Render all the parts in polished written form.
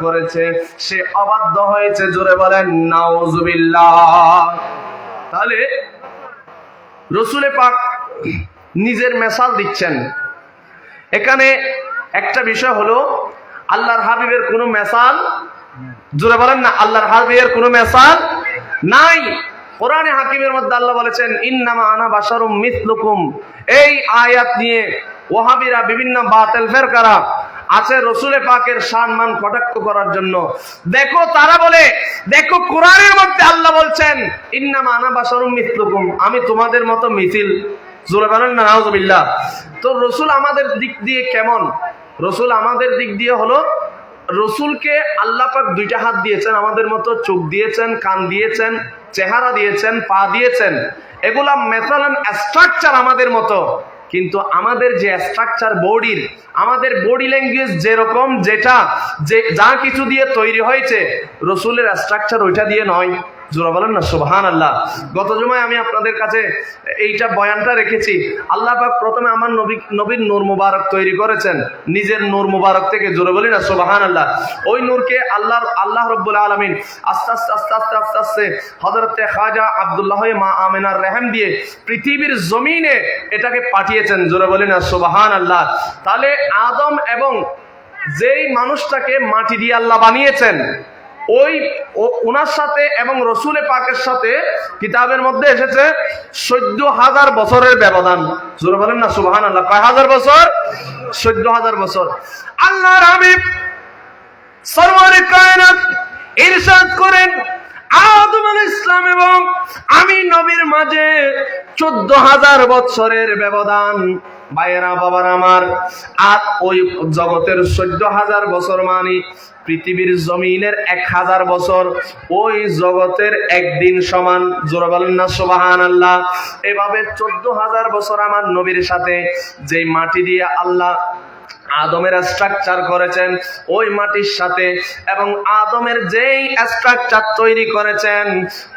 করেছে, সে অবাধ্য হয়েছে। জোরে বলেন নাউজুবিল্লাহ। তাহলে রসুলে পাক নিজের মেসাল দিচ্ছেন। এখানে একটা বিষয় হলো, আল্লাহর হাবিবের কোনো মেসাল, জোরে বলেন না, আল্লাহর হাবিবের কোনো মেসাল নাই। কোরআনে হাকিমের মধ্যে আল্লাহ বলেছেন ইন্নামা আনা বাশারুম মিসলুকুম। এই আয়াত নিয়ে ওয়াহাবিরা বিভিন্ন বাতিল ফেরকারা আছে রসুলে পাকের সম্মান কটাক্ষ করার জন্য। দেখো তারা বলে, দেখো কোরআনের মধ্যে আল্লাহ বলছেন ইন্নামা আনা বাশারুম মিসলুকুম, আমি তোমাদের মতো মিছিল। জোরে বলেন না নাউজুবিল্লাহ। তো রসুল আমাদের দিক দিয়ে কেমন? রসুল আমাদের দিক দিয়ে হলো, রসুলকে আল্লাহ পাক দুইটা হাত দিয়েছেন, আমাদের মতো চোখ দিয়েছেন, কান দিয়েছেন, চেহারা দিয়েছেন, পা দিয়েছেন। এগুলা মেথালান স্ট্রাকচার আমাদের মতো, কিন্তু আমাদের যে স্ট্রাকচার বডির, আমাদের বডি ল্যাঙ্গুয়েজ যেরকম, যেটা যা কিছু দিয়ে তৈরি হয়েছে, রসুলের স্ট্রাকচার ওইটা দিয়ে নয়। জোরা বলেন না সুবহানাল্লাহ। গত জুমায় আমি আপনাদের কাছে এইটা বয়ানটা রেখেছি। আল্লাহ পাক প্রথমে আমার নবীর নূর মুবারক তৈরি করেছেন, নিজের নূর মুবারক থেকে। জোরে বলি না সুবহানাল্লাহ। ওই নূরকে আল্লাহ রাব্বুল আলামিন আস্তে আস্তে হযরতে খাজা আব্দুল্লাহ মা আমিনার রহম দিয়ে পৃথিবীর জমিনে এটাকে পাঠিয়েছেন। জোরে বলি না সুবহানাল্লাহ। তাহলে আদম এবং যেই মানুষটাকে মাটি দিয়ে আল্লাহ বানিয়েছেন, ওনার সাথে এবং রসুলে পাকের সাথে কিতাবের মধ্যে এসেছে 14,000 বছরের ব্যবধান। জোরে বলেন না সুবহানাল্লাহ। কয় হাজার বছর? 14,000 বছর। আল্লাহর হাবিব সরওয়ারে কায়নাত ইরশাদ করেন, আদম আলাইহিস সালাম এবং আমি নবীর মাঝে 14,000 বছরের ব্যবধান। ভাইয়েরা, বাবার আমার, আর ওই জগতের 14,000 বছর মানে পৃথিবীর জমিনের 1,000 বছর, ওই জগতের একদিন সমান। জোরে বলেন না সুবহানাল্লাহ। এভাবে 14,000 বছর আমার নবীর সাথে যে মাটি দিয়ে আল্লাহ আদমের স্ট্রাকচার করেছেন, ওই মাটির সাথে এবং আদমের যেই স্ট্রাকচার তৈরি করেছেন,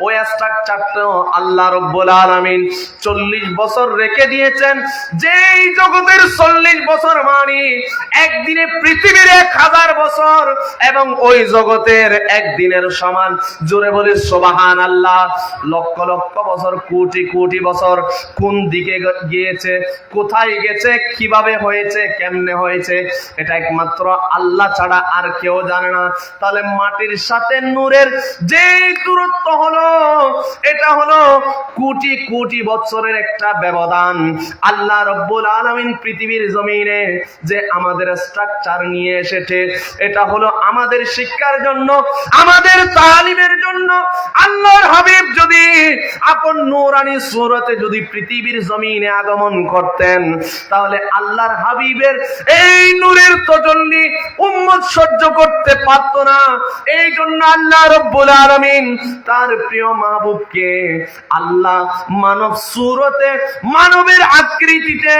ওই স্ট্রাকচারটাও আল্লাহ রাব্বুল আলামিন 40 বছর রেখে দিয়েছেন। যেই জগতের 40 বছর মানে একদিনে পৃথিবীর 1,000 বছর এবং ওই জগতের একদিনের সমান। জোরে বলি সুবহানাল্লাহ। লক্ষ লক্ষ বছর, কোটি কোটি বছর কোন দিকে গিয়েছে, কোথায় গেছে, কিভাবে হয়েছে, কেমনে হয়েছে, এটা একমাত্র আল্লাহ ছাড়া আর কেউ জানে না। তাহলে মাটির সাথে নূরের যে দূরত্ব হলো, এটা হলো কোটি কোটি বছরের একটা ব্যবধান। আল্লাহ রাব্বুল আলামিন পৃথিবীর জমিনে যে আমাদের স্ট্রাকচার নিয়ে এসেছে, এটা হলো আমাদের শিক্ষার জন্য, আমাদের তালিমের জন্য। আল্লাহর হাবিব যদি আপন নূরানী সূরতে যদি পৃথিবীর জমিনে আগমন করতেন, তাহলে আল্লাহর হাবিবের এই নূরের তাজাল্লি উম্মত সহ্য করতে পারত না। এই জন্য আল্লাহ রাব্বুল আলামিন তার প্রিয় মাহবুবকে আল্লাহ মানব সূরতে, মানবের আকৃতিতে,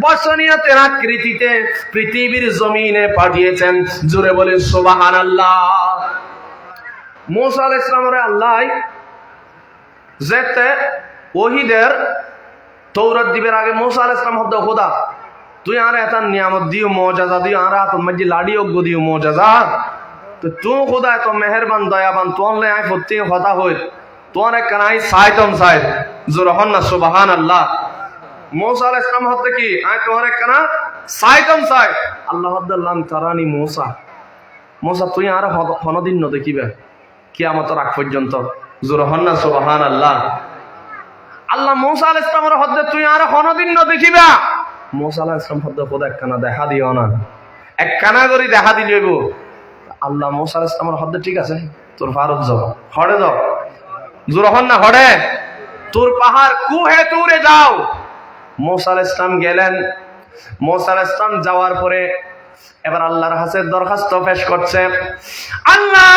বসনিয়তের আকৃতিতে পৃথিবীর জমিনে পাঠিয়েছেন। জোরে বলে সুবহানাল্লাহ। মুসা আলাইহিস সালামের আল্লাহ যেতে ওহীদের তৌরাত দিবের আগে মুসা আলাইহিস সালাম হদ্দা খোদা তুই আর এত নিয়ামত দিও, মৌজাজা দিও, আর আত মজ্জি লাড়ি অজ্ঞ দিও মৌজাজা, তো তুই খোদা এত মেহেরবান দয়াবান, তোলে আই ফতি কথা হই তোর এক কানাই সাইতম সাইত। জোর হন না সুবহানাল্লাহ। মুসা আলাইহিস সালাম হতে কি আই তোর এক কানা সাইতম সাইত। আল্লাহ হদ্দাল্লাম তারানি মুসা, মুসা তুই আর কোনদিন ন দেখিবে কিয়ামতের আগ পর্যন্ত। জোর হন না সুবহানাল্লাহ। আল্লাহ মুসা আলাইহিস সালামের হদ্দে তুই আর কোনদিন ন দেখিবা। মুসা আলাইহিস সালাম হদ্দে খোদা একখানা দেখা দিও না, একখানা করে দেখা দিলে গো। আল্লাহ মুসা আলাইহিস সালামের হদ্দে ঠিক আছে, তোর ফারত যাও, হড়ে যাও। জোর হন না হড়ে, তোর পাহাড় কুহে তুরে যাও। মুসা আলাইহিস সালাম গেলেন। মুসা আলাইহিস সালাম যাওয়ার পরে এবার আল্লাহর কাছে দরখাস্ত পেশ করছে, আল্লাহ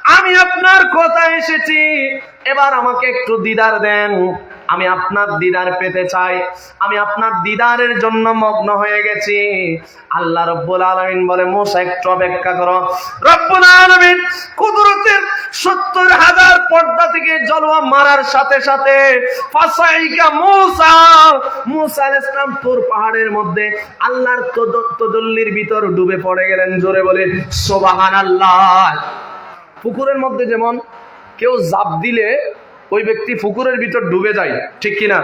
আমি আপনার কথা এসেছি, এবার আমাকে একটু দিদার দেন, আমি আপনার দিদার পেতে চাই, আমি আপনার দিদারের জন্য মগ্ন হয়ে গেছি। আল্লাহ রাব্বুল আলামিন বলে মুসা একটু অপেক্ষা করো। রব্বুল আলামিন কুদরতের ৭০,০০০ পর্দা থেকে জলওয়া মারার সাথে সাথে ফাসাইকা মুসা, মুসা আলাইহিস সালাম তুর পাহাড়ের মধ্যে আল্লাহর তদল্লির ভিতর ডুবে পড়ে গেলেন। জোরে বলে সুবহানাল্লাহ। পুকুরের মধ্যে যেমন কেউ জাপ দিলে ওই ব্যক্তি পুকুরের ভিতর ডুবে যায়, ঠিক কিনা?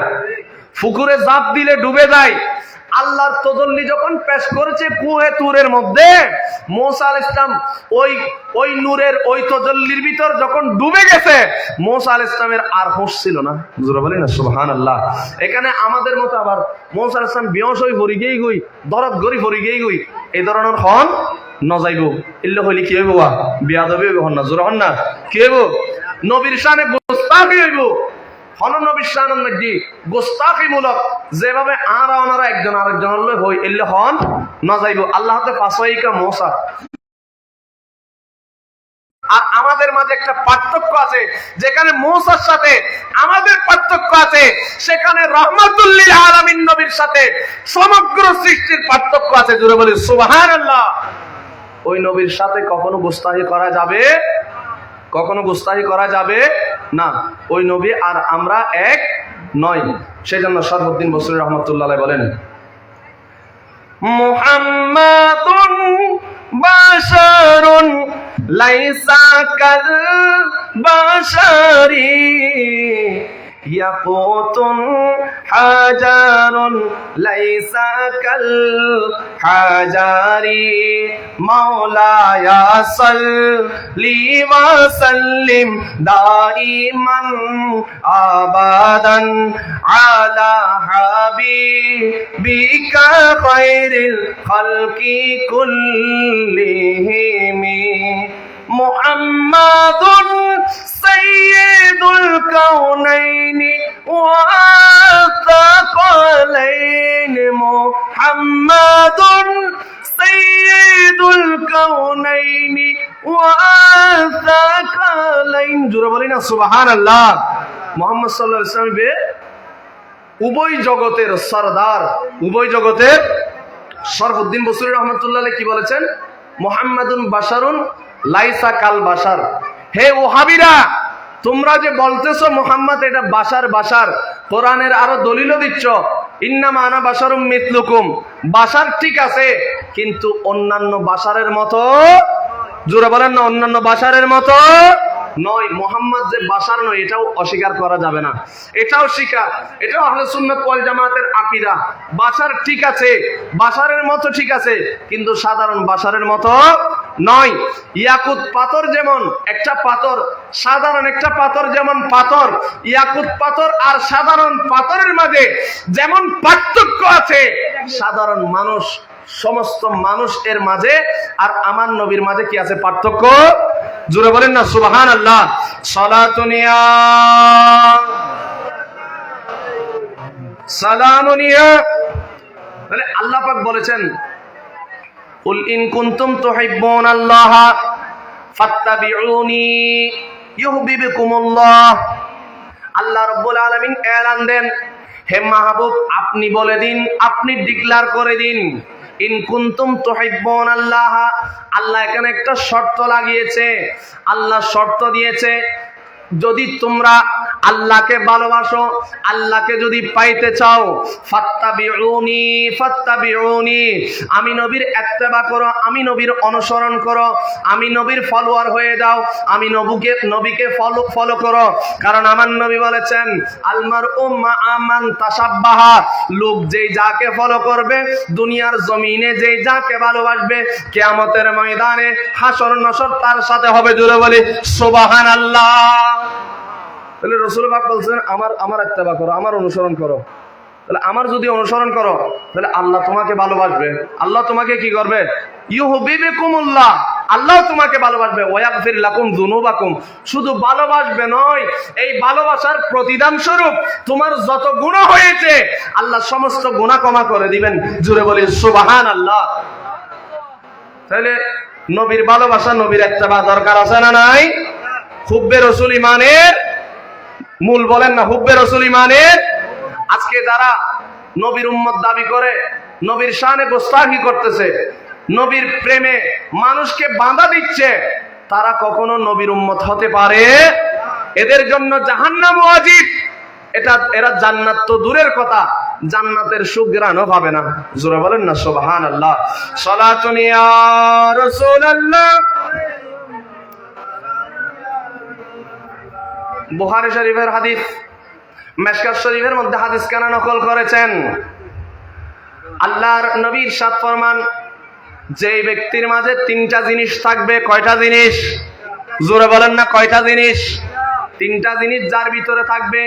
পুকুরে জাপ দিলে ডুবে যায়। আল্লাহর তদল্লি যখন পেশ করেছে কুহে তুরের মধ্যে, মুসা আলাইহিস সালাম ওই নূরের ওই তদল্লির ভিতর যখন ডুবে গেছে, মুসা আলাইহিস সালামের আর হুঁশ ছিল না। জোরে বলেন না সুবহানাল্লাহ। এখানে আমাদের মতো আবার মুসা আলাইহিস সালাম বেহুশ হই পড়ি গেই গই, দরদ গরি পড়ি গেই গই, এই ধরনের হন ন যাইব। ইল্লা হইলে কি হইব? বিয়াদবি হইব। হন না, জোরে হন না, কি হইব? নবীর শানে গোস্তাখি হইব। হন নবীর শানের মধ্যে গোস্তাখিমূলক যেভাবে আর ওনারা একজন আরেকজনের লই হই, এলে হন ন যাইব। আল্লাহ হাতে ফাসাইকা মুসা। আর আমাদের মাঝে একটা পার্থক্য আছে, যেখানে মুসার সাথে আমাদের পার্থক্য আছে, সেখানে রহমাতুল লিল আলামিন নবীর সাথে সমগ্র সৃষ্টির পার্থক্য আছে। জোরে বলি সুবহানাল্লাহ। ওই নবীর সাথে কখনো গোস্তাখি করা যাবে, কখনো গোস্তাখি করা যাবে না। ওই নবী আর আমরা এক নয়। সেজন্য শরফুদ্দীন বসরি রহমাতুল্লাহ আলাইহি বলেন, মুহাম্মাদুন বাশারুন লাইসা কাল বাশারি ইয়াকুতুন হাজারুন লাইসা কাল হাজারি মাওলায়া সাল্লি ওয়া সাল্লিম দাইমান আবাদান আলা হাবিবিকা খায়রিল খালকি কুল্লিহিম মুহাম্মাদুন সাইয়্যিদুল কাউনাইনি ওয়া সাকালাইন মুহাম্মাদুন সাইয়্যিদুল কাউনাইনি ওয়া সাকালাইন। জোরে বলি না সুবহানাল্লাহ। মুহাম্মদ সাল্লাল্লাহু আলাইহি ওয়াসাল্লাম উভয় জগতের সরদার, উভয় জগতের। শরফুদ্দীন বসরি রহমাতুল্লাহ আলাইহি কি বলেছেন? মুহাম্মাদুন বাশারুন লাইসা কাল বাশার। হে ওহাবিরা, তোমরা যে বলতেছো মুহাম্মদ এটা বাশার বাশার, কোরআনের আরো দলিলও দিচ্ছ, ইন্নামা আনা বাশারুম মিথলুকুম। বাশার ঠিক আছে, কিন্তু অন্যান্য বাশারের মতো, জোরে বলেন না, অন্যান্য বাশারের মতো নয়। মুহাম্মদ যে বাশার নয় এটাও অস্বীকার করা যাবে না, এটাও স্বীকার, এটাও আহলে সুন্নাত ওয়াল জামাতের আকীদা। বাশার ঠিক আছে, বাশারের মতো ঠিক আছে, কিন্তু সাধারণ বাশারের মতো নয়। ইয়াকুত পাথর যেমন একটা পাথর, সাধারণ একটা পাথর যেমন পাথর, ইয়াকুত পাথর আর সাধারণ পাথরের মাঝে যেমন পার্থক্য আছে, সাধারণ মানুষ, সমস্ত মানুষ এর মাঝে আর আমার নবীর মাঝে কি আছে? পার্থক্য। জোরে বলেন না সুবহানাল্লাহ। সালাতুনিয়া সালামুনিয়া। মানে আল্লাহ পাক বলেছেন, কুল ইন কুনতুম তুহিব্বুনাল্লাহ ফাত্তাবিউনি ইউহিব্বুকুমুল্লাহ। আল্লাহ রাব্বুল আলামিন এলান দেন, হে মাহবুব আপনি বলে দিন, আপনি ডিক্লেয়ার করে দিন, ইন কুনতুম তুহিব্বুনাল্লাহ। আল্লাহ এখানে একটা শর্ত লাগিয়েছে, আল্লাহ শর্ত দিয়েছে, যদি তোমরা আল্লাহকে ভালোবাসো, আল্লাহকে যদি পাইতে চাও, ফাত্তাবিউনি ফাত্তাবিউনি, আমি নবীর ইত্তেবা করো, আমি নবীর অনুসরণ করো, আমি নবীর ফলোয়ার হয়ে যাও, আমি নবীকে ফলো করো। কারণ আমার নবী বলেছেন, আলমারউ মা মান তাশাব্বাহা, লোক যেই যাকে ফলো করবে, দুনিয়ার জমিনে যেই যাকে ভালোবাসবে, কিয়ামতের ময়দানে হাসর নসর তার সাথে হবে। জোরে বলি সুবহানাল্লাহ। তাহলে রাসূল পাক বলছেন আমার ইত্তেবা করো, আমার অনুসরণ করো। তাহলে আমার যদি অনুসরণ করো, তাহলে আল্লাহ তোমাকে ভালোবাসবে। আল্লাহ তোমাকে কি করবে? ইউহিব্বুকুমুল্লাহ, আল্লাহ তোমাকে ভালোবাসবে। ওয়াগফির লাকুম যুনুবাকুম, শুধু ভালোবাসবে নয়, এই ভালোবাসার প্রতিদান স্বরূপ তোমার যত গুনাহ হয়েছে আল্লাহ সমস্ত গুনাহ ক্ষমা করে দিবেন। জোরে বলি সুবহানাল্লাহ। তাহলে নবীর ভালোবাসা, নবীর ইত্তেবা দরকার আছে না নাই? হুব্বে রসুল ইমানের মূল, বলেন না হুব্বে রসুল ইমানের। আজকে যারা নবীর উম্মত দাবি করে, নবীর শানে গোস্তাখি করতেছে, নবীর প্রেমে মানুষকে বাধা দিচ্ছে, তারা কখনো নবীর উম্মত হতে পারে? এদের জন্য জাহান্নাম ওয়াজিব। এরা জান্নাত তো দূরের কথা, জান্নাতের সুঘ্রাণও পাবে না। জোরে বলেন না সুবহানাল্লাহ। সালাতুন ইয়া রাসূলুল্লাহ। বুখারী শরীফের হাদিস, মিশকাত শরীফের মধ্যে হাদিস কানা নকল করেছেন। আল্লাহর নবী ইরশাদ ফরমান, যেই ব্যক্তির মাঝে তিনটা জিনিস থাকবে। কয়টা জিনিস? জোরে বলেন না কয়টা জিনিস? তিনটা জিনিস যার ভিতরে থাকবে,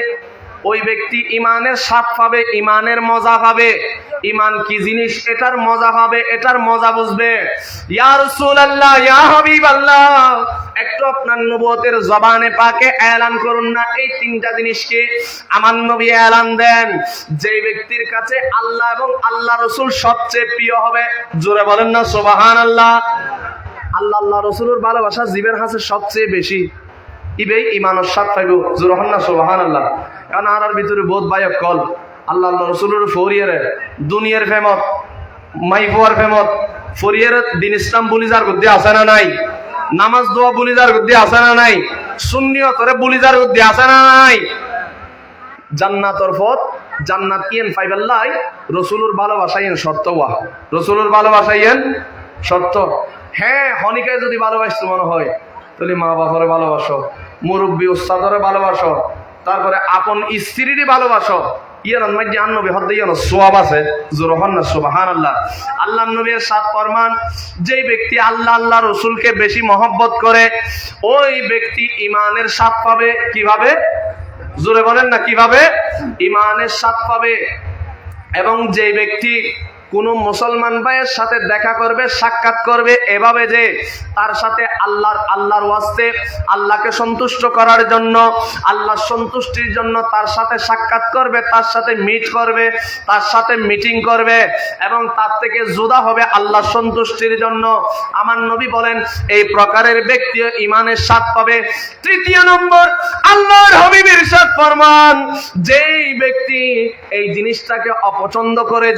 ওই ব্যক্তি ইমানের স্বাদ পাবে, ইমানের মজা পাবে। ইমান কি জিনিস এটার মজা পাবে, এটার মজা বুঝবে। ইয়া রাসূলুল্লাহ, ইয়া হাবিবাল্লাহ, একটু আপনার নবুয়তের জবানে পাকে এলান করুন না এই তিনটা জিনিসকে। আমার নবী এলান দেন, যে ব্যক্তির কাছে আল্লাহ এবং আল্লাহ রাসূল সবচেয়ে প্রিয় হবে। জোরে বলেন না সুবহানাল্লাহ। আল্লাহ আল্লাহ রাসূলের ভালোবাসা জীবের কাছে সবচেয়ে বেশি, ইবেই ইমানের স্বাদ পাইব। জোরে হন না সুবহানাল্লাহ। কারণ আর ভিতরে বোধ বায়ক কল আল্লাহ আল্লাহ রাসূলের ফরিয়ারে দুনিয়ার ফেমত, মাইফুয়ার ফেমত, ফরিয়ারে দিন ইসলাম বুলিজার গদ্দি আছে না নাই? নামাজ দোয়া বুলিজার গদ্দি আছে না নাই? সুন্নিয়তরে বুলিজার গদ্দি আছে না নাই? জান্নাতর পথ, জান্নাত কিয়েন ফাইবাল্লাই রাসূলের ভালোবাসাইয়েন শর্ত। ওয়া রাসূলের ভালোবাসাইয়েন শর্ত। হ্যাঁ, হনিকায় যদি ভালোবাসতে মনে হয় তাহলে মা বাবারে ভালোবাসো, মুরব্বী উস্তাদরে ভালোবাসো, তারপরে আপন স্ত্রীরই ভালোবাসো। ইয়ার মধ্যে আন্নবী হদ্দে ইয়ানো সোয়াব আছে। জোরে হন না সুবহানাল্লাহ। আল্লাহর নবীর সাত ফরমান, যেই ব্যক্তি আল্লাহ আল্লাহ রাসূলকে বেশি মহব্বত করে, ওই ব্যক্তি ইমানের স্বাদ পাবে। কিভাবে? জোরে বলেন না কিভাবে? ইমানের স্বাদ পাবে। এবং যে ব্যক্তি কোন মুসলমান ভাইয়ের সাথে দেখা করবে, সাক্ষাৎ করবে এভাবে যে তার সাথে আল্লাহর ওয়াস্তে, আল্লাহকে সন্তুষ্ট করার জন্য, আল্লাহর সন্তুষ্টির জন্য তার সাথে সাক্ষাৎ করবে, তার সাথে মিট করবে, তার সাথে মিটিং করবে এবং তার থেকে জুদা হবে আল্লাহর সন্তুষ্টির জন্য। আমার নবী বলেন এই প্রকারের ব্যক্তি ইমানের স্বাদ পাবে। তৃতীয় নম্বর, আল্লাহর হাবিব ইরশাদ ফরমান, যেই ব্যক্তি এই জিনিসটাকে অপছন্দ করে,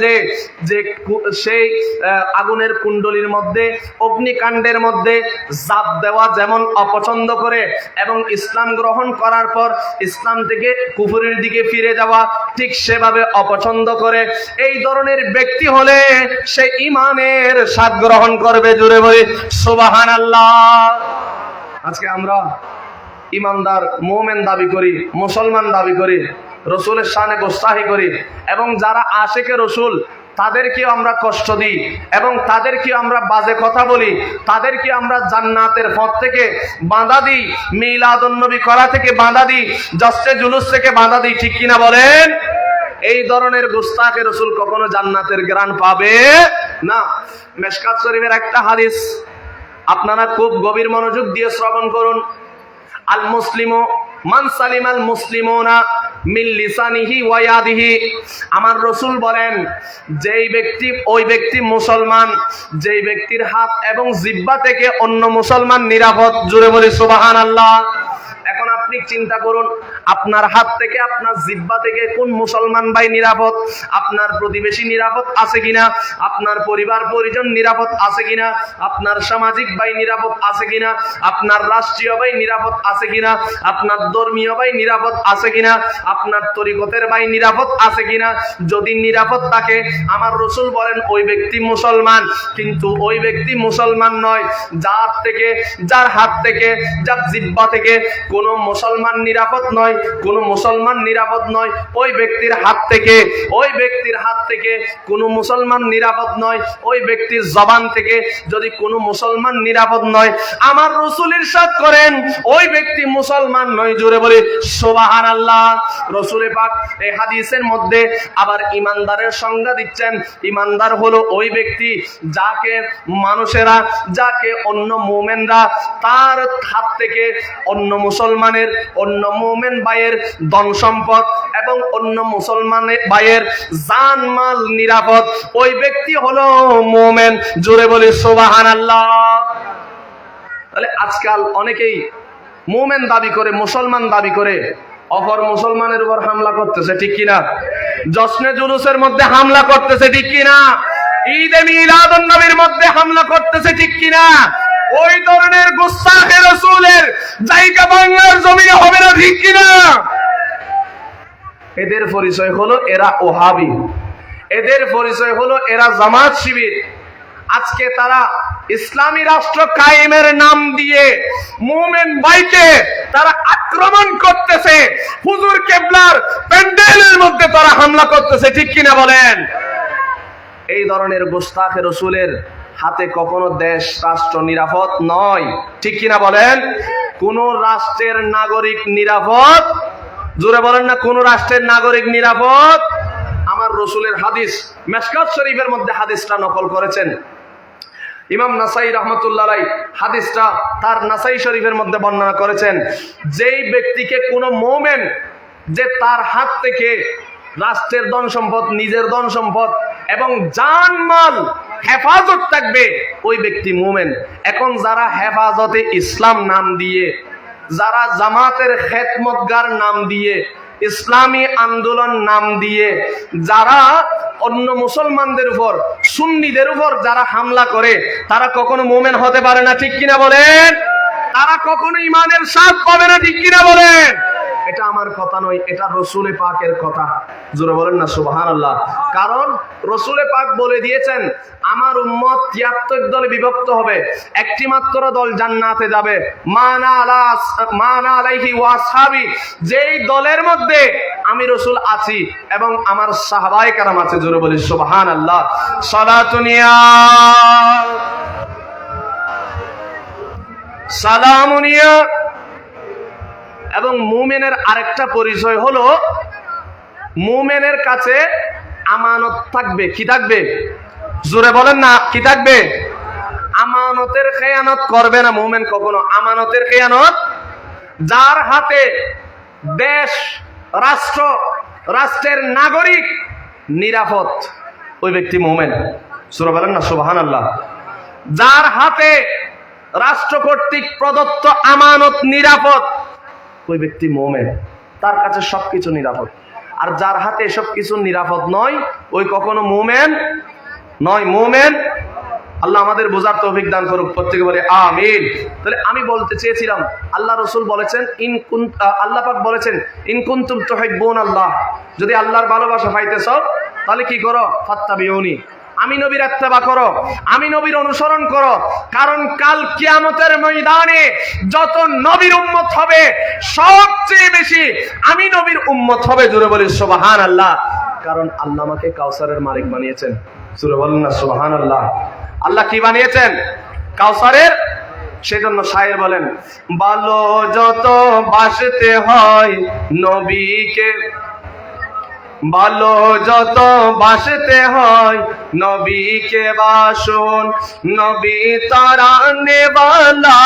যে সেই আগুনের কুণ্ডলীর মধ্যে, অগ্নিকাণ্ডের মধ্যে জাপ দেওয়া যেমন অপছন্দ করে এবং ইসলাম গ্রহণ করার পর ইসলাম থেকে কুফরের দিকে ফিরে যাওয়া ঠিক সেভাবে অপছন্দ করে, এই ধরনের ব্যক্তি হলে সে ইমানের স্বাদ গ্রহণ করবে। জোরে বলি সুবহানাল্লাহ। আজকে আমরা ইমানদার মুমিন দাবি করি, মুসলমান দাবি করি, রসুলের শানে গোস্তাহি করি এবং যারা আশিকে রসুল তাদেরকে আমরা কষ্ট দিই এবং তাদেরকে আমরা বাজে কথা বলি, তাদেরকে আমরা জান্নাতের পথ থেকে বাধা দিই, মিলাদুন নবী করা থেকে বাধা দিই, জশ্নে জুলুস থেকে বাধা দিই। ঠিক কিনা বলেন? এই ধরনের গোস্তাকে রসুল কখনো জান্নাতের গ্রাণ পাবে না। মিশকাত শরীফের একটা হাদিস আপনারা খুব গভীর মনোযোগ দিয়ে শ্রবণ করুন। আল মুসলিমু মান সালিমাল মুসলিমুনা মিন লিসানিহি ওয়া ইয়াদিহি। আমার রাসূল বলেন, যেই ব্যক্তি, ওই ব্যক্তি মুসলমান যেই ব্যক্তির হাত এবং জিহ্বা থেকে অন্য মুসলমান নিরাপদ। জোরে বলি সুবহানাল্লাহ। এখন আপনি চিন্তা করুন, আপনার হাত থেকে, আপনার জিহ্বা থেকে কোন মুসলমান ভাই নিরাপদ? আপনার প্রতিবেশী নিরাপদ আছে কিনা? আপনার পরিবার পরিজন নিরাপদ আছে কিনা? আপনার সামাজিক ভাই নিরাপদ আছে কিনা? আপনার রাষ্ট্রীয় ভাই নিরাপদ আছে কিনা? আপনার ধর্মীয় ভাই নিরাপদ আছে কিনা? আপনার তরিকতের ভাই নিরাপদ আছে কিনা? যদি নিরাপদ থাকে, আমার রাসূল বলেন ওই ব্যক্তি মুসলমান। কিন্তু ওই ব্যক্তি মুসলমান নয় যার হাত থেকে, যার জিহ্বা থেকে কোন মুসলমান নিরাপদ নয়, কোন মুসলমান নিরাপদ নয়। ওই ব্যক্তির হাত থেকে, ওই ব্যক্তির হাত থেকে কোন মুসলমান নিরাপদ নয়। ওই ব্যক্তির জবান থেকে যদি কোন মুসলমান নিরাপদ নয়, আমার রাসূল ইরশাদ করেন ওই ব্যক্তি মুসলমান নয়। জোরে বলি সুবহানাল্লাহ। রাসূল পাক এই হাদিসের মধ্যে আবার ইমানদারের সংজ্ঞা দিচ্ছেন। ইমানদার হলো ওই ব্যক্তি যাকে মানুষেরা, যাকে অন্য মুমিনরা তার হাত থেকে অন্য মুসলমানের, অন্য মুমিন ভাইয়ের ধন সম্পদ এবং অন্য মুসলমানের ভাইয়ের জান মাল নিরাপদ, ওই ব্যক্তি হলো মুমিন। জোরে বলি সুবহানাল্লাহ। তাহলে আজকাল অনেকেই মুমিন দাবি করে, মুসলমান দাবি করে অপর মুসলমানের উপর হামলা করতেছে, ঠিক কিনা? জশ্নে জুলুসের মধ্যে হামলা করতেছে, ঠিক কিনা? ঈদে মিলাদুন নবীর মধ্যে হামলা করতেছে, ঠিক কিনা? ওই ধরনের গুস্তাখে রাসূলের জায়গা বাংলার জমিনে হবে না, ঠিক কিনা? এদের পরিচয় হলো এরা ওহাবি, এদের পরিচয় হলো এরা জামাত শিবির। আজকে তারা ইসলামী রাষ্ট্র কায়েমের নাম দিয়ে মুমিন ভাইকে তারা আক্রমণ করতেছে, হুজুর কেবলার প্যান্ডেলের মধ্যে তারা হামলা করতেছে, ঠিক কিনা বলেন? এই ধরনের গুস্তাখে রাসূলের হাতে কখনো দেশ রাষ্ট্র নিরাপদ নয়, ঠিক কিনা বলেন? কোন রাষ্ট্রের নাগরিক নিরাপদ, জোরে বলেন না, কোন রাষ্ট্রের নাগরিক নিরাপদ? আমার রাসূলের হাদিস, মিশকাত শরীফের মধ্যে হাদিসটা নকল করেছেন ইমাম নাসাই রাহমাতুল্লাহ আলাইহি, হাদিসটা তার নাসাই শরীফের মধ্যে বর্ণনা করেছেন, যেই ব্যক্তিকে কোন মুমিন যে তার হাত থেকে রাষ্ট্রের ধন সম্পদ, নিজের ধন সম্পদ এবং জানমাল হেফাজত থাকবে, ওই ব্যক্তি মুমিন। এখন যারা হেফাজতে ইসলাম নাম দিয়ে, যারা জামাতের খেদমতগার নাম দিয়ে, ইসলামী আন্দোলন নাম দিয়ে যারা অন্য মুসলমানদের উপর, সুন্নিদের উপর যারা হামলা করে, তারা কখনো মুমিন হতে পারে না, ঠিক কিনা বলেন? তারা কখনো ঈমানের স্বাদ পাবে না, ঠিক কিনা বলেন? এটা আমার কথা নয়, এটা রাসূল পাকের কথা। জোরে বলেন না সুবহানাল্লাহ। কারণ রাসূল পাক বলে দিয়েছেন, আমার উম্মত ৭৩ দলে বিভক্ত হবে, একটি মাত্র দল জান্নাতে যাবে, মানা আলাইহি ওয়া আসহাবি, যেই দলের মধ্যে আমি রাসূল আছি এবং আমার সাহাবায়ে কেরাম আছে। জোরে বলি সুবহানাল্লাহ। সালাতুনিয়া সালামুনিয়া। এবং মুমিনের আরেকটা পরিচয় হলো, মুমিনের কাছে আমানত থাকবে। কি থাকবে? জোরে বলেন না, কি থাকবে? আমানতের খেয়ানত করবে না মুমিন কখনো। আমানতের খেয়ানত, যার হাতে দেশ, রাষ্ট্র, রাষ্ট্রের নাগরিক নিরাপদ, ওই ব্যক্তি মুমিন। জোরে বলেন না সুবহানাল্লাহ। যার হাতে রাষ্ট্র কর্তৃক প্রদত্ত আমানত নিরাপদ, ওই ব্যক্তি মুমিন, তার কাছে সবকিছু নিরাপদ। আর যার হাতে এসব কিছু নিরাপদ নয়, ওই কখনো মুমিন নয়। মুমিন, আল্লাহ আমাদের বোঝার তৌফিক দান করুক, প্রত্যেকে বলে আমিন। তাহলে আমি বলতে চেয়েছিলাম, আল্লাহ রাসূল বলেছেন, আল্লাহ পাক বলেছেন, ইন কুনতুম তুহিব্বুনাল্লাহ, যদি আল্লাহর ভালোবাসা পাইতেছ তাহলে কি করো? ফাত্তাবিউনি, আমি নবীর ইত্তেবা করো, আমি নবীর অনুসরণ করো। কারণ কাল কিয়ামতের ময়দানে যত নবীর উম্মত হবে, সবচেয়ে বেশি আমি নবীর উম্মত হবে। জোরে বলি সুবহানাল্লাহ। কারণ আল্লাহ আমাকে কাউসারের মালিক বানিয়েছেন। জোরে বলেন না সুবহানাল্লাহ। আল্লাহ কি বানিয়েছেন? কাউসারের। সেজন্য শায়ের বলেন, ভালো যত বাসতে হয় নবীকে, ভালো যত বাসতে হয় নবীকে বাসুন, নবী তারানে বালা,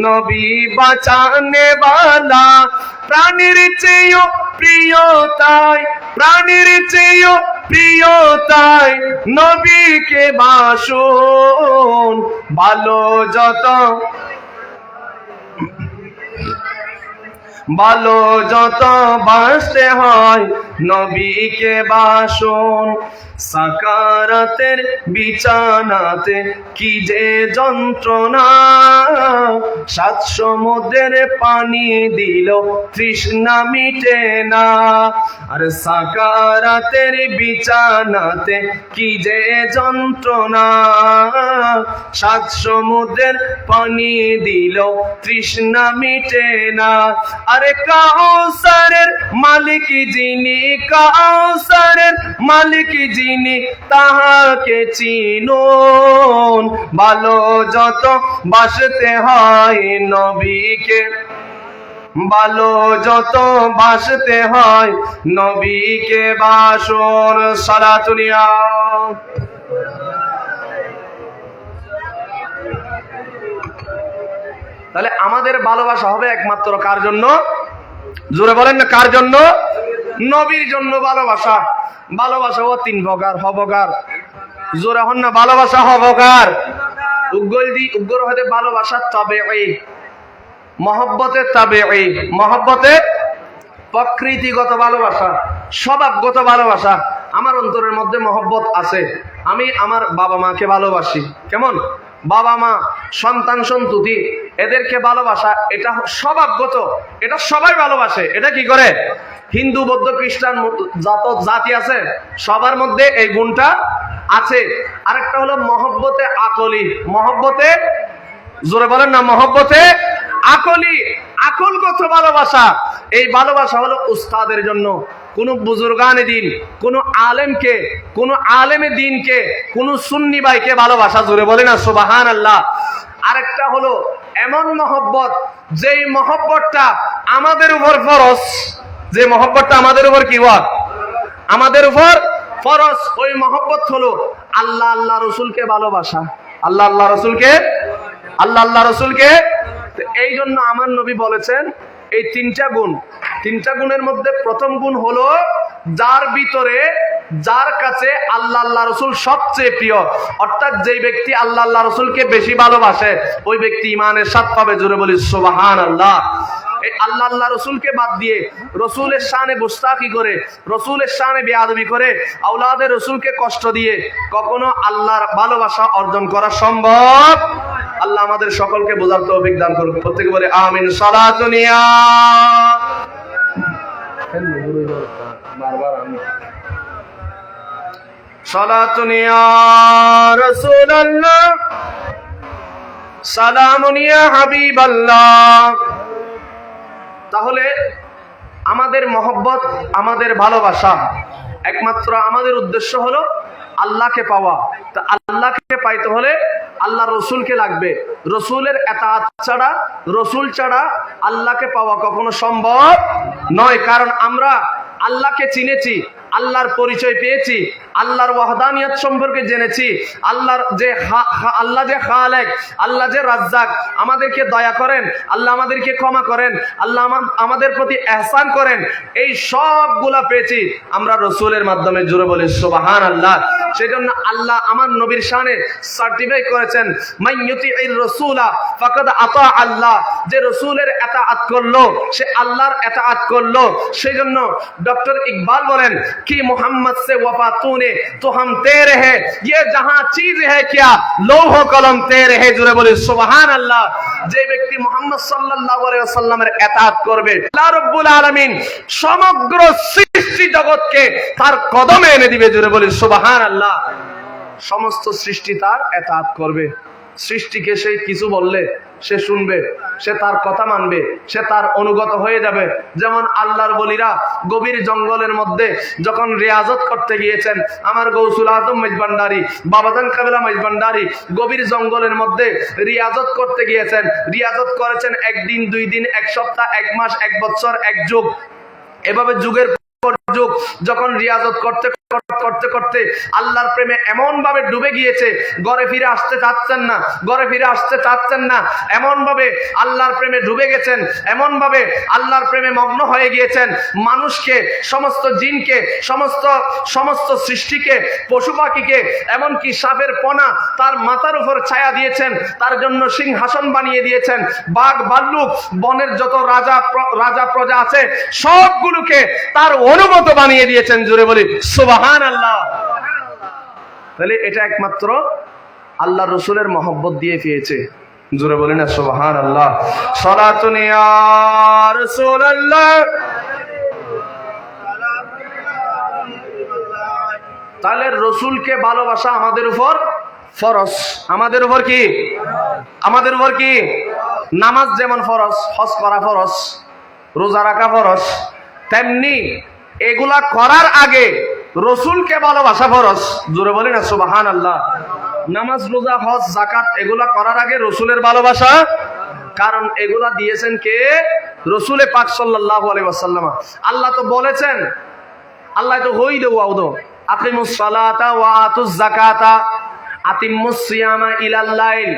নবী বাঁচানে বালা, প্রাণীর চেয়েও প্রিয় তাই, প্রাণীর চেয়েও প্রিয় তাই নবীকে বাসুন। ভালো যত, ভালো যত বাসতে হয় নবীকে বাসুন। সাকারাতের বিছানাতে কি যে যন্ত্রণা, ৭ সমুদ্রের পানি দিল তৃষ্ণা মিটে না। আর সাকারাতের বিছানাতে কি যে যন্ত্রণা, ৭ সমুদ্রের পানি দিল তৃষ্ণা মিটে না। আরে কাউসারের মালিক যিনি, কাউসারের মালিক যিনি, তাহাকে চিনুন। ভালো যত বাসতে হয় নবীকে, ভালো যত বাসতে হয় নবীকে বাসুন। সালাতুনিয়া। তাহলে আমাদের ভালোবাসা হবে একমাত্র কার জন্য? জোরে বলেন না, কার জন্য? নবীর জন্য ভালোবাসা। ভালোবাসা ও 3 প্রকার, হবকার। জোরে হন না, ভালোবাসা হবকার। উগ্র হতে ভালোবাসা তবেঈ, মহব্বতে তাবেঈ, মহব্বতে প্রকৃতিগত ভালোবাসা, স্বভাবগত ভালোবাসা। আমার অন্তরের মধ্যে মহব্বত আছে, আমি আমার বাবা মাকে ভালোবাসি। কেমন? বাবা মা, সন্তান সন্ততি, এদেরকে ভালোবাসা, এটা স্বভাবগত, এটা সবাই ভালোবাসে। এটা কি করে? হিন্দু, বৌদ্ধ, খ্রিস্টান যত জাতি আছে সবার মধ্যে এই গুণটা আছে। আরেকটা হলো মহব্বতে আকলি, মহব্বতে, জোরে বলেন না, মহব্বতে আকলি, আকলগত ভালোবাসা। এই ভালোবাসা হলো উস্তাদের জন্য, কোন বুজুর্গানে দিন, কোন আলেমকে, কোন আলেমে দিনকে, কোন সুন্নি ভাইকে ভালোবাসা। জোরে বলে না সুবহানাল্লাহ। আরেকটা হলো এমন মহব্বত, যেই মহব্বতটা আমাদের উপর ফরজ, যে মহব্বতটা আমাদের উপর কি হয়? আমাদের উপর ফরজ। ওই মহব্বত হলো আল্লাহ আল্লাহ রসুলকে ভালোবাসা, আল্লাহ আল্লাহ রসুলকে, আল্লাহ আল্লাহ রসুলকে। এই জন্য আমার নবী বলেছেন এই তিনটা গুণ, তিনটা গুণের মধ্যে প্রথম গুণ হলো যার ভিতরে, যার কাছে আল্লাহ আল্লাহ রসুল সবচেয়ে প্রিয়, অর্থাৎ যেই ব্যক্তি আল্লাহ আল্লাহ রসুলকে বেশি ভালোবাসে ওই ব্যক্তি ইমানের স্বাদ পাবে। জোরে বলি সুবহানাল্লাহ। এই আল্লাহ আল্লাহ রসুলকে বাদ দিয়ে রসুলের শানে গুস্তাখি করে, রসুলের শানে বেয়াদবি করে, আওলাদে রসুলকে কষ্ট দিয়ে কখনো আল্লাহর ভালোবাসা অর্জন করা সম্ভব? আল্লাহ আমাদের সকলকে বোঝার তৌফিক দান করুন। প্রত্যেকে বলে আমিন। সালাতুনিয়া সালাতুনিয়া রাসূলুল্লাহ, সালামুনিয়া হাবিবাল্লাহ। তাহলে আমাদের মহব্বত, আমাদের ভালোবাসা, একমাত্র আমাদের উদ্দেশ্য হলো আল্লাহকে পাওয়া। তা আল্লাহকে পাইতে হলে আল্লাহ রসুলকে লাগবে। রসুলের এতাআত ছাড়া, রসুল ছাড়া আল্লাহকে পাওয়া কখনো সম্ভব নয়। কারণ আমরা আল্লাহকে চিনেছি, আল্লাহর পরিচয় পেয়েছি, আল্লাহর ওয়াহদানিয়ত সম্পর্কে জেনেছি, আল্লাহর যে আল্লাহ যে খালেক, আল্লাহ যে রাজ্জাক, আমাদেরকে দয়া করেন, আল্লাহ আমাদেরকে ক্ষমা করেন, আল্লাহ আমাদের প্রতি ইহসান করেন, এই সবগুলা পেয়েছি আমরা রসুলের মাধ্যমে। জুড়ে বলি সুবহানাল্লাহ। সেজন্য আল্লাহ আমার নবীর শানে সার্টিফাই করেছেন, মাইয়ুতির রাসূলা ফাকাদ আতা আল্লাহ, যে রসুলের এতাআত করলো সে আল্লাহর এতাআত করলো। সেজন্য ডক্টর ইকবাল বলেন कि मोहम्मद से वफा तूने तो हम तेरे हैं, ये जहां चीज है क्या लोहो कलम तेरे है। जुरे बोले सुबहान अल्लाह। যে ব্যক্তি মুহাম্মদ সাল্লাল্লাহু আলাইহি ওয়াসাল্লামের ইতাআত করবে, আল্লাহ রাব্বুল আলামিন সমগ্র সৃষ্টি জগৎকে তার কদমে এনে দিবে। জুরে বলে সুবহান আল্লাহ। সমস্ত সৃষ্টি তার ইতাআত করবে। সৃষ্টিকে সে কিছু বললে সে শুনবে, সে তার কথা মানবে, সে তার অনুগত হয়ে যাবে। যেমন আল্লাহর বলিরা গভীর জঙ্গলের মধ্যে যখন রিয়াজত করতে গিয়েছেন, আমার গৌসুল আজম মেজবান্ডারি, বাবাজান কাবিলা মেজবান্ডারি গভীর জঙ্গলের মধ্যে রিয়াজত করতে গিয়েছেন। রিয়াজত করেছেন একদিন, 2 দিন, 1 সপ্তাহ, 1 মাস, 1 বছর, 1 যুগ, এভাবে যুগের যুগ যখন রিয়াজত করতে করতে করতে আল্লাহর প্রেমে এমন ভাবে ডুবে গিয়েছে, ঘরে ফিরে আসতে চাচ্ছেন না, ঘরে ফিরে আসতে চাচ্ছেন না, এমন ভাবে আল্লাহর প্রেমে ডুবে গেছেন, এমন ভাবে আল্লাহর প্রেমে মগ্ন হয়ে গিয়েছেন। মানুষকে, সমস্ত জিনকে, সমস্ত সৃষ্টিকে, পশু পাখিকে, এমনকি সাপের পোনা তার মাথার উপর ছায়া দিয়েছেন, তার জন্য সিংহাসন বানিয়ে দিয়েছেন। বাঘ ভাল্লুক, বনের যত রাজা প্রজা আছে সবগুলোকে তার অনুগত বানিয়ে দিয়েছেন। জুড়ে বলি সুবহানাল্লাহ। তাহলে এটা একমাত্র আল্লাহ রসুলের মহব্বত দিয়ে পেয়েছে। জুড়ে বলি না সুবহানাল্লাহ। সালাতুন ইয়া রাসূলুল্লাহ। তাহলে রসুলকে ভালোবাসা আমাদের উপর ফরজ। আমাদের উপর কি? আমাদের উপর কি? নামাজ যেমন ফরজ, হজ করা ফরজ, রোজা রাখা ফরজ, তেমনি এগুলা করার আগে রসুলকে ভালোবাসা ফরজ। জোরে বলি না সুবহানাল্লাহ। নামাজ, রোজা, হজ, যাকাত এগুলা করার আগে রসুলের ভালোবাসা, কারণ এগুলা দিয়েছেন কে? রসুলে পাক সাল্লাল্লাহু আলাইহি ওয়াসাল্লাম। আল্লাহ তো বলেছেন, আল্লাহ তো হই দেও আউদ আকিমুস সালাতা ওয়া আতুজ যাকাতা আতিম্মুস সিয়ামা ইলাল লাইল।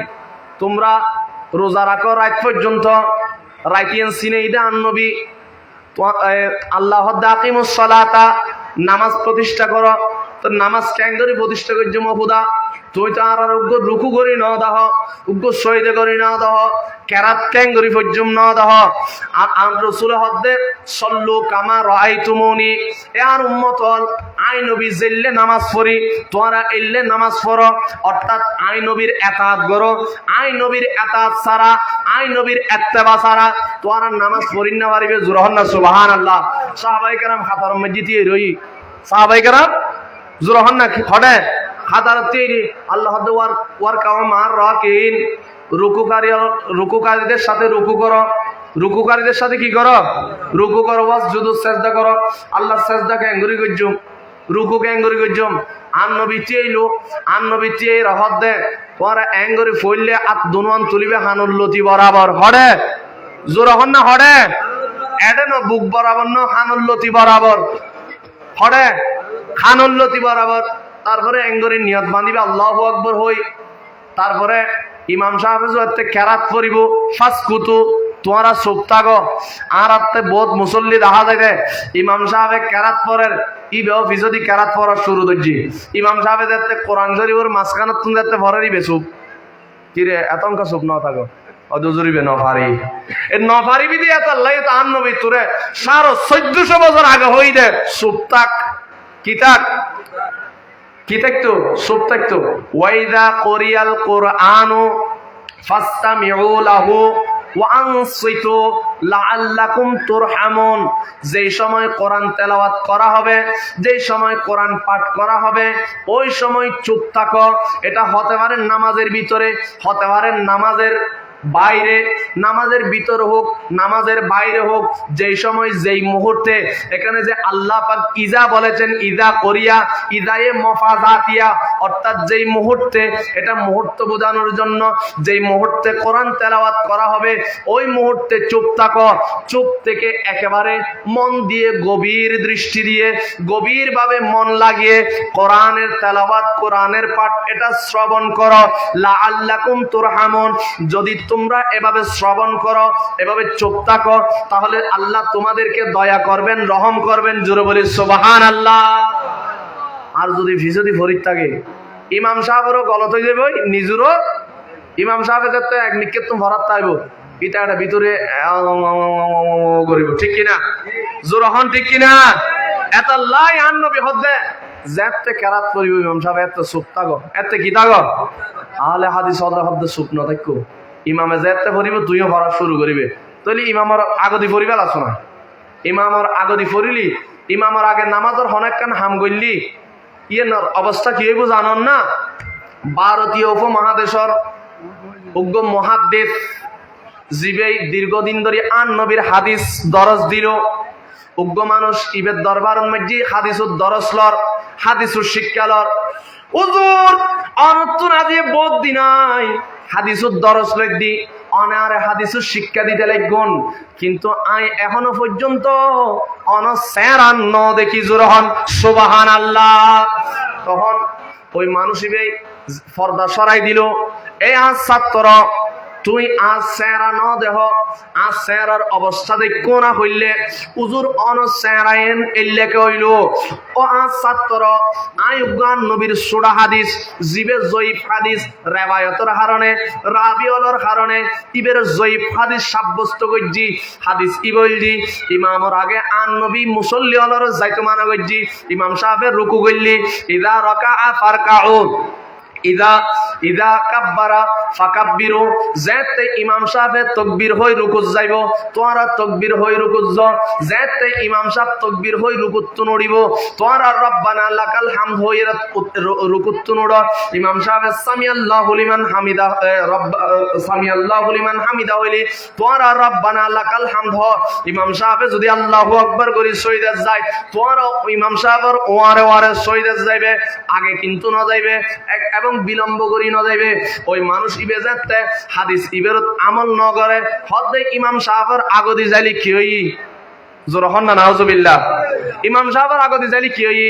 তোমরা রোজা রাখো রাত পর্যন্ত, রাইতিয়ান সিনেইদা নবী আল্লাহ আকিমুস সালাতা, নামাজ প্রতিষ্ঠা করো। তো নামাজ কেন করে প্রতিষ্ঠা করছে মহুদা? তুই তো আর উগ্র রুকু করি ন দাহ উগ্র শহীদে করি না দাহ কেরাত ক্যাঙ্গরি পর্যম ন দাহ আর রসুল হদ্দে সল্লু কামা রাই তুমনি এ আর উম্মতল আই নবী জেললে নামাজ পড়ি তোরা এললে নামাজ পড়ো অর্থাৎ আই নবীর এতাত করো আই নবীর এতাত সারা আই নবীর এত্তেবা সারা তোরা নামাজ পড়ি না পারিবে জুরহন না সুবহানাল্লাহ সাহাবায়ে কেরাম খাতার মসজিদে রই সাহাবায়ে কেরাম জুরহন না হডে হাদারতে আল্লাহ ওয়ার কাওয়াম আর রাকিন রুকুকারীদের সাথে রুকু করো রুকুকারীদের সাথে কি করো রুকু করো ওয়াসজুদু সাজদা করো আল্লাহ সাজদা ক্যাঙ্গুরি গজ্জুম রুকু ক্যাঙ্গুরি গজ্জুম আন নবী চেইলো আন নবী চেই রহত দে তোরা অ্যাঙ্গুরি ফইললে আত দুনওয়ান তুলিবে হানুল লতি বরাবর হড়ে জোরা হন না হড়ে এডে ন বুক বরাবর ন হানুল লতি বরাবর হড়ে হানুল লতি বরাবর তারপরে অ্যাঙ্গুরি নিয়ত বাঁধিবে আল্লাহু আকবার হই তারপরে ইমাম সাহেব যে কেরাত পড়িব ফাসকুতু তোমরা চুপ থাকো আর আত্মে বহুত মুসল্লি দেখা যায় ইমাম সাহেবে কেরাত পড়ের ইবেও ফিসদি কেরাত পড়া শুরু করছি ইমাম সাহেবে যাতে কোরআন শরীফের মাঝখানে তুমি যাতে ভরেরই বেসুপ কিরে এতঙ্কা চুপ না থাকো অদজুরিবে নফারি এ নফারি বিধি এত আল্লাহ তার নবী তোরে 1450 বছর আগে হই দে চুপ থাক কি থাক কি থাকতো চুপ থাকতো ওয়াইদা কোরিয়াল কোরআনু ফাস্তামিউ লাহু ওয়া আনসিতু লাআল্লাকুম তুরহামুন যেই সময় কোরআন তেলাওয়াত করা হবে যেই সময় কোরআন পাঠ করা হবে ওই সময় চুপ থাকো এটা হতে পারে নামাজের ভিতরে হতে পারে নামাজের বাইরে নামাজের ভিতর হোক নামাজের বাইরে হোক যেই সময় যেই মুহূর্তে এখানে যে আল্লাহ পাক ইজা বলেছেন ইজা করিয়া ইজায়ে মফাজাতিয়া অর্থাৎ যেই মুহূর্তে এটা মুহূর্ত বোঝানোর জন্য যেই মুহূর্তে কোরআন তেলাওয়াত করা হবে ওই মুহূর্তে চুপ থাকো চুপ থেকে একেবারে মন দিয়ে গভীর দৃষ্টি দিয়ে গভীরভাবে মন লাগিয়ে কোরআনের তেলাওয়াত কোরআনের পাঠ এটা শ্রবণ করো লাআল্লাকুম তুরহামুন যদি তোমরা এভাবে শ্রবণ করো এভাবে চুপ থাকো তাহলে আল্লাহ তোমাদেরকে দয়া করবেন রহম করবেন জোরে বলি সুবহানাল্লাহ আর যদি ভিজদি ফরিদ থাকে ইমাম সাহেবেরও গলত হয়ে যাবে নিজেরও ইমাম সাহেবের যাতে এক নিকেত তুমি ভরাত তাইব এটা একটা ভিতরে করিব ঠিক কিনা জোর হন ঠিক কিনা এত লাই আন নবী হদ্দে যাতে কেরাত করিব ইমাম সাহেব এত চুপ থাকো এত কি থাকো আহলে হাদিস হদ্দে চুপ না থাকো ইমামে যেতে পড়িব তুইও পড়া শুরু করিবে তাহলে ইমামর আগদি পড়িবে লাস না ইমামর আগদি পড়িলি ইমামর আগে নামাজের হনেক কান হাম গইলি ইয়ের অবস্থা কি হইব জানন না ভারতীয় উপমহাদেশর উগ্র মহাদেশ জিবেই দীর্ঘদিন ধরে আন নবীর হাদিস দরজ দিল উগ্র মানুষ ইবের দরবার মধ্যে হাদিসুর দরজ লর হাদিসুর শিক্ষা লর হুজুর অনত্তর আজিয়ে বোধ দিনাই হাদিসুর দরজ লই দি অনারে হাদিসুর শিক্ষা দিতে লাগুন কিন্তু আই এখনো পর্যন্ত অনসেরান ন দেখি জোরহন সুবহানাল্লাহ তখন ওই মানুষই পর্দা সরাই দিল এই আজ ছাত্র তুই আজ সেরা ন দেহ আজ সেরার অবস্থা দেখো না হইলে উজুর অন সেরায়েন এল্লেকে হইল ও আজ ছাত্র আয়ুগান নবীর সুরা হাদিস জিবে জয়ীফ হাদিস রেবায়তের কারণে রাবিউলের কারণে ইবের জয়ীফ হাদিস সাব্যস্ত করছি হাদিস ইবলজি ইমামর আগে আন নবী মুসল্লি হলর যাইতো মানা করছি ইমাম সাহেবের রুকু করলি ইদা রাকাআ ফারকাউ ইদা কাব্বারা ফাকাব্বিরু যাতে ইমাম সাহেব তাকবীর হই রুকুত যাইব তোরা তাকবীর হই রুকুত যাও যাতে ইমাম সাহেব তাকবীর হই রুকুত নড়িব তোরা রব্বানা লাকাল হামদ হই রুকুত নড় ইমাম সাহেব সামিআল্লাহু লিমান হামিদা সামিআল্লাহু লিমান হামিদা হইলি তোরা রব্বানা লাকাল হামদ ইমাম সাহেব যদি আল্লাহু আকবার করি সইদা যায় তোরা ইমাম সাহেবের ওয়ারে ওয়ারে সইদা যাইবে আগে কিন্তু না যাইবে এবং বিলম্ব করি না যাইবে ওই মানুষ ইবে যাতে হাদিস ইবেরত আমল ন করে হদ্দে ইমাম সাহেবের আগদি যাইলি কি হই জোর হন না নাউজুবিল্লাহ ইমাম সাহেবের আগদি যাইলি কি হই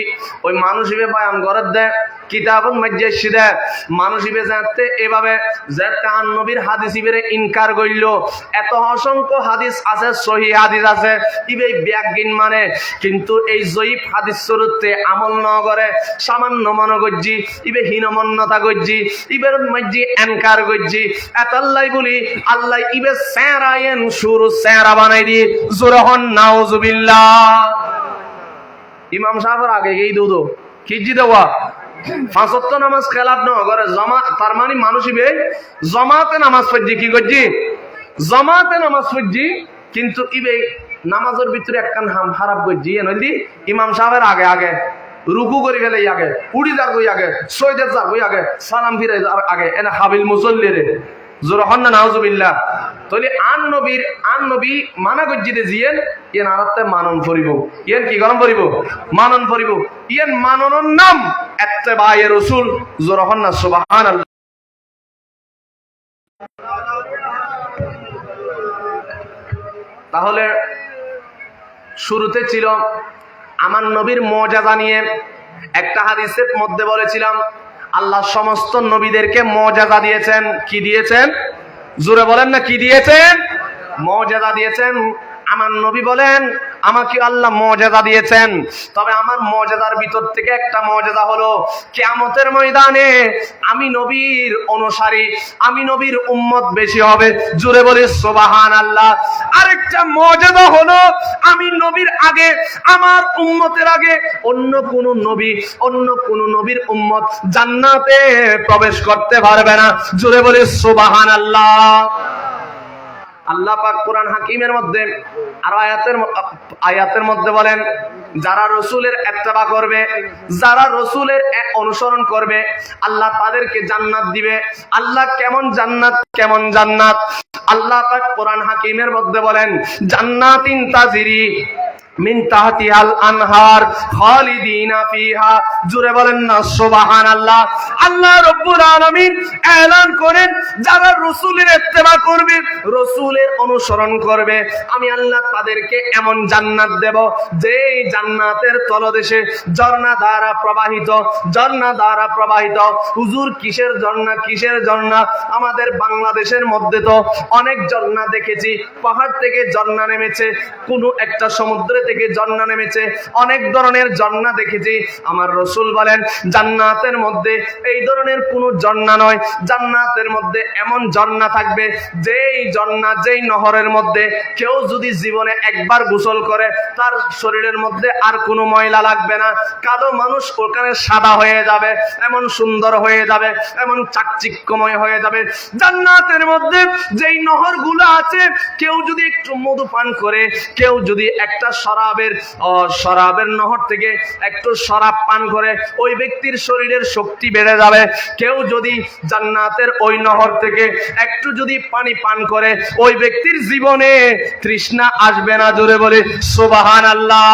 ওই মানুষ ইবে বয়ান করে দে কিতাবুন মাজ্জাসিদা মানুষ ইবে জানতে এভাবে যাতে আন নবীর হাদিস ইবেরে ইনকার কইল এত অসংখ্য হাদিস আছে সহিহ হাদিস আছে ইবে ব্যাগিন মানে কিন্তু এই জয়ীফ হাদিস চরিত্রে আমল ন করে সামান্য মন গজ্জি ইবে হীনমন্যতা গজ্জি ইবের মাঝে ইনকার গজ্জি এতাল্লাই বলি আল্লাহ ইবে সেরায়েন শুরু সেরা বানাই দি জুরহন নাউজুবিল্লাহ ইমাম সাহেবের আগে গেই দুদো কি জি দেওয়া পাঁচ ওয়াক্ত নামাজ খেলাফ ন করে জমা তার মানে মানুষ ইবে জমাতে নামাজ পড়জি কি গজ্জি জমাতে নামাজ পড়জি কিন্তু ইবে নামাজের ভিতরে একখান খারাপ গজ্জি নইদি ইমাম সাহেবের আগে আগে রুকু করে ফেলে আগে উড়ি যার গই আগে সৈদের যার গই আগে সালাম ফিরে যার আগে এনে হাবিল মুসল্লিরে জোরহন না নাউজুবিল্লাহ তাহলে আন নবী মানা গজ্জিতে জিয়েন ইয়েন আরাতে মানন করিব ইয়েন কি গরম করিব মানন করিব ইয়েন মাননের নাম ইত্তেবায়ে রাসূল জোরহন না সুবহানাল্লাহ তাহলে শুরুতে ছিল আমার নবীর মর্যাদা নিয়ে একটা হাদিসের মধ্যে বলেছিলাম আল্লাহ সমস্ত নবীদেরকে মর্যাদা দিয়েছেন কি দিয়েছেন জোরে বলেন না কি দিয়েছেন মর্যাদা দিয়েছেন আমার নবী বলেন আমাকে আল্লাহ মর্যাদা দিয়েছেন তবে আমার মর্যাদার ভিতর থেকে একটা মর্যাদা হলো কিয়ামতের ময়দানে আমি নবীর অনুসারী আমি নবীর উম্মত বেশি হবে জোরে বলি সুবহানাল্লাহ আরেকটা মর্যাদা হলো আমি নবীর আগে আমার উম্মতের আগে অন্য কোন নবীর উম্মত জান্নাতে প্রবেশ করতে পারবে না জোরে বলি সুবহানাল্লাহ আল্লাহ পাক কোরআন হাকিমের মধ্যে আর আয়াতের মধ্যে বলেন যারা রাসূলের ইত্তেবা করবে যারা রাসূলের অনুসরণ করবে আল্লাহ তাদেরকে জান্নাত দিবে আল্লাহ কেমন জান্নাত আল্লাহ পাক কোরআন হাকিমের মধ্যে বলেন জান্নাতিন তাজরি মিন তাহতিহাল আনহার খালিদিনা ফিহা জোরে বলেন না সুবহানাল্লাহ আল্লাহ রাব্বুল আলামিন এলান করেন যারা রাসূলের ইত্তেবা করবে রাসূলের অনুসরণ করবে আমি আল্লাহ তাদেরকে এমন জান্নাত দেব যেই জান্নাতের তলদেশে ঝর্ণা ধারা প্রবাহিত হুজুর কিসের ঝর্ণা আমাদের বাংলাদেশের মধ্যে তো অনেক ঝর্ণা দেখেছি পাহাড় থেকে ঝর্ণা নেমেছে কোনো একটা সমুদ্র থেকে ঝর্ণা নেমেছে অনেক ধরনের ঝর্ণা দেখেছি আমার রাসূল বলেন জান্নাতের মধ্যে এই ধরনের কোনো ঝর্ণা নয় জান্নাতের মধ্যে এমন ঝর্ণা থাকবে যেই নহরের মধ্যে কেউ যদি জীবনে একবার গোসল করে তার শরীরের মধ্যে আর কোনো ময়লা লাগবে না কালো মানুষ ওখানে সাদা হয়ে যাবে এমন সুন্দর হয়ে যাবে এমন চাকচিক্যময় হয়ে যাবে জান্নাতের মধ্যে যেই নহরগুলো আছে কেউ যদি একটু মধু পান করে কেউ যদি একটা শরাবের নহর থেকে একটু শরাব পান করে ওই ব্যক্তির শরীরের শক্তি বেড়ে যাবে কেউ যদি জান্নাতের ওই নহর থেকে একটু যদি পানি পান করে ওই ব্যক্তির জীবনে তৃষ্ণা আসবে না জোরে বলে সুবহানাল্লাহ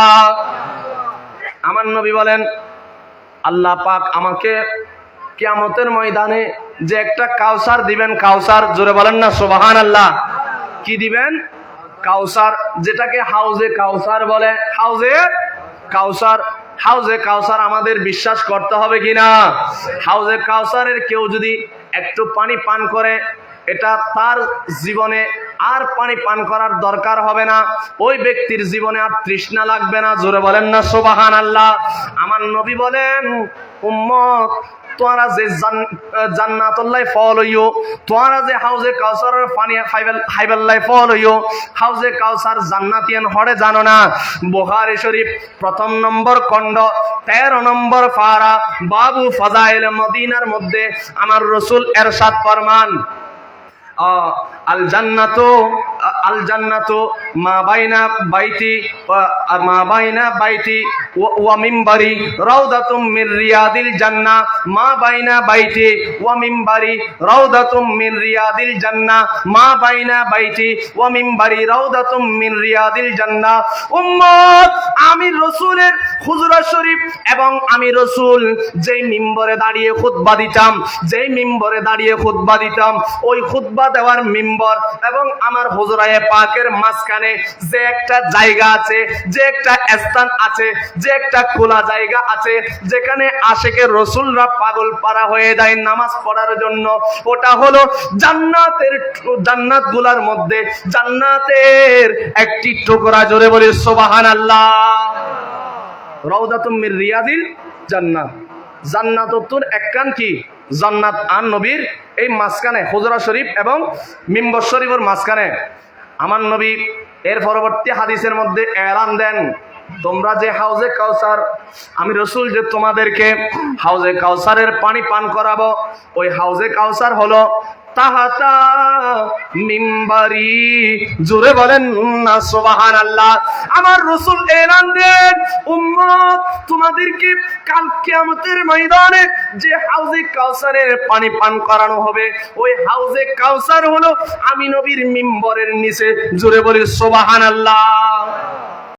আমার নবী বলেন আল্লাহ পাক আমাকে কিয়ামতের ময়দানে যে একটা কাউসার দিবেন কাউসার জোরে বলেন না সুবহানাল্লাহ কি দিবেন কাউসার যেটাকে হাউজে কাউসার বলে হাউজে কাউসার আমাদের বিশ্বাস করতে হবে কিনা হাউজে কাউসারের কেউ যদি একটু পানি পান করে এটা তার জীবনে আর পানি পান করার দরকার হবে না ওই ব্যক্তির জীবনে আর তৃষ্ণা লাগবে না জোরে বলেন না সুবহানাল্লাহ আমার নবী বলেন উম্মত তোমরা যে জান্নাতুল্লাহ ফল হইও তোমরা যে হাউজে কাউসারের পানি খাইবাল্লাহ ফল হইও হাউজে কাউসার জান্নাতিয়ান হড়ে জানো না বুখারী শরীফ প্রথম নম্বর খণ্ড 13 নম্বর পারা বাবু ফাজাইল মদিনার মধ্যে আমার রাসূল ইরশাদ ফরমান আল জান্নাতু মা বাইনা বাইতি ওয়া মিম্বারি রাউদাতুম মির রিয়াদিল জান্নাহ মা বাইনা বাইতি ওয়া মিম্বারি রাউদাতুম মিন রিয়াদিল জান্নাহ মা বাইনা বাইতি ওয়া মিম্বারি রাউদাতুম মিন রিয়াদিল জান্নাহ উম্মত আমি রাসূলের হুজুরা শরীফ এবং আমি রাসূল যেই মিম্বরে দাঁড়িয়ে খুতবা দিতাম ওই খুতবা দেওয়ার মিম্বর এবং আমার হুজরায়ে পাকের মাঝখানে সেখানে যে একটা জায়গা আছে, যে একটা স্থান আছে, যে একটা খোলা জায়গা আছে, যেখানে আশিকের রাসূলরা পাগল পারা হয়ে যায় নামাজ পড়ার জন্য, ওটা হলো জান্নাত গুলার মধ্যে জান্নাতের একটি টুকরা। জোরে বলি সুবহানাল্লাহ। রাউদাতুম মির রিয়াদিল জান্নাত, জান্নাতুর একখান কি জান্নাত। আর নবীর এই মাঝখানে হুজরা শরীফ এবং মিম্বর শরীফের মাঝখানে আমার নবী এর পরবর্তী হাদিসের মধ্যে এলান দেন, তোমরা যে হাউজে কাউসার, আমি রাসূল যে তোমাদেরকে হাউজে কাউসারের পানি পান করাবো, ওই হাউজে কাউসার হলো তাহাতা মিম্বারি। জোরে বলেন না সুবহানাল্লাহ। আমার রাসূল এলান দেন, উম্মত তোমাদেরকে কাল কিয়ামতের ময়দানে যে হাউজে কাউসারের পানি পান করানো হবে, ওই হাউজে কাউসার হলো আমি নবীর মিম্বরের নিচে। জোরে বলি সুবহানাল্লাহ।